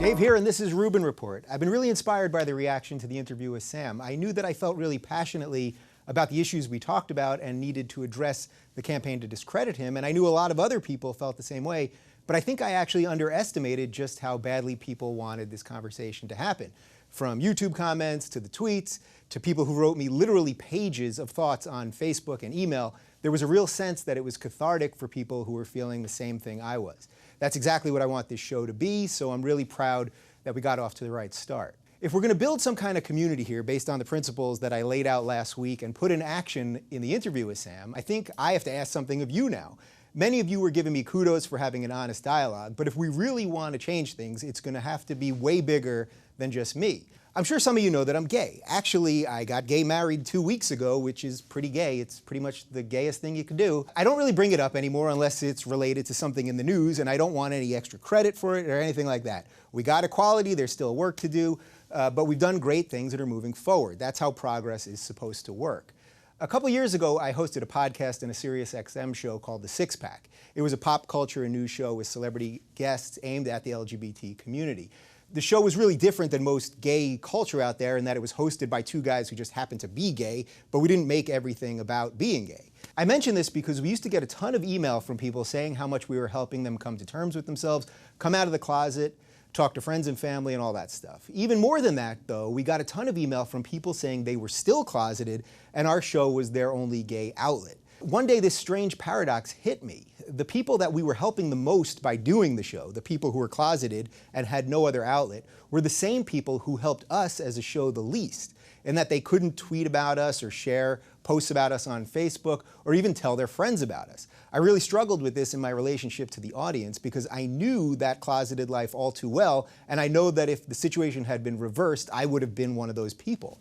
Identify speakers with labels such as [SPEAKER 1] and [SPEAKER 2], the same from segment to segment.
[SPEAKER 1] Dave here, and this is Rubin Report. I've been really inspired by the reaction to the interview with Sam. I knew that I felt really passionately about the issues we talked about and needed to address the campaign to discredit him, and I knew a lot of other people felt the same way, but I think I actually underestimated just how badly people wanted this conversation to happen. From YouTube comments to the tweets to people who wrote me literally pages of thoughts on Facebook and email, there was a real sense that it was cathartic for people who were feeling the same thing I was. That's exactly what I want this show to be, so I'm really proud that we got off to the right start. If we're going to build some kind of community here based on the principles that I laid out last week and put in action in the interview with Sam, I think I have to ask something of you now. Many of you were giving me kudos for having an honest dialogue, but if we really want to change things, it's going to have to be way bigger than just me. I'm sure some of you know that I'm gay. Actually, I got gay married 2 weeks ago, which is pretty gay. It's pretty much the gayest thing you could do. I don't really bring it up anymore unless it's related to something in the news, and I don't want any extra credit for it or anything like that. We got equality, there's still work to do, but we've done great things that are moving forward. That's how progress is supposed to work. A couple years ago, I hosted a podcast and a Sirius XM show called The Six Pack. It was a pop culture and news show with celebrity guests aimed at the LGBT community. The show was really different than most gay culture out there in that it was hosted by two guys who just happened to be gay, but we didn't make everything about being gay. I mention this because we used to get a ton of email from people saying how much we were helping them come to terms with themselves, come out of the closet, talk to friends and family and all that stuff. Even more than that, though, we got a ton of email from people saying they were still closeted and our show was their only gay outlet. One day this strange paradox hit me. The people that we were helping the most by doing the show, the people who were closeted and had no other outlet, were the same people who helped us as a show the least, in that they couldn't tweet about us or share posts about us on Facebook or even tell their friends about us. I really struggled with this in my relationship to the audience because I knew that closeted life all too well, and I know that if the situation had been reversed, I would have been one of those people.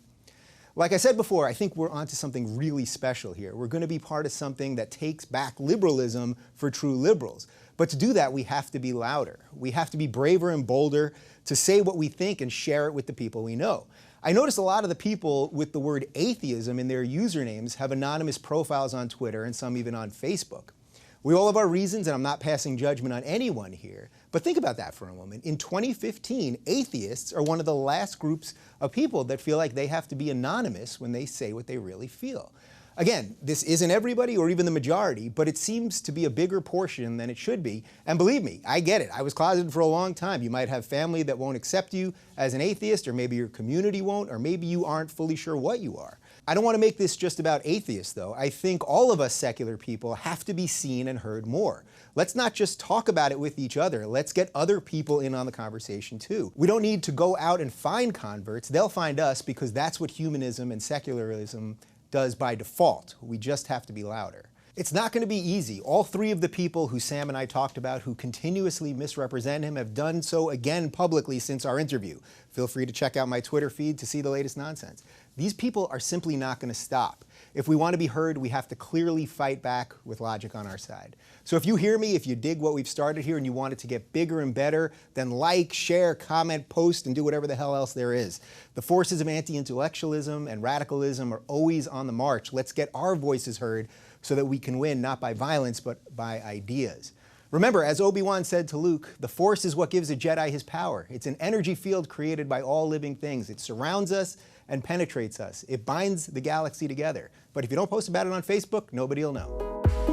[SPEAKER 1] Like I said before, I think we're onto something really special here. We're going to be part of something that takes back liberalism for true liberals. But to do that, we have to be louder. We have to be braver and bolder to say what we think and share it with the people we know. I notice a lot of the people with the word atheism in their usernames have anonymous profiles on Twitter and some even on Facebook. We all have our reasons, and I'm not passing judgment on anyone here, but think about that for a moment. In 2015, atheists are one of the last groups of people that feel like they have to be anonymous when they say what they really feel. Again, this isn't everybody or even the majority, but it seems to be a bigger portion than it should be. And believe me, I get it. I was closeted for a long time. You might have family that won't accept you as an atheist, or maybe your community won't, or maybe you aren't fully sure what you are. I don't want to make this just about atheists, though. I think all of us secular people have to be seen and heard more. Let's not just talk about it with each other. Let's get other people in on the conversation, too. We don't need to go out and find converts. They'll find us because that's what humanism and secularism does by default. We just have to be louder. It's not going to be easy. All three of the people who Sam and I talked about who continuously misrepresent him have done so again publicly since our interview. Feel free to check out my Twitter feed to see the latest nonsense. These people are simply not going to stop. If we want to be heard, we have to clearly fight back with logic on our side. So if you hear me, if you dig what we've started here and you want it to get bigger and better, then like, share, comment, post, and do whatever the hell else there is. The forces of anti-intellectualism and radicalism are always on the march. Let's get our voices heard so that we can win not by violence, but by ideas. Remember, as Obi-Wan said to Luke, the Force is what gives a Jedi his power. It's an energy field created by all living things. It surrounds us and penetrates us. It binds the galaxy together. But if you don't post about it on Facebook, nobody will know.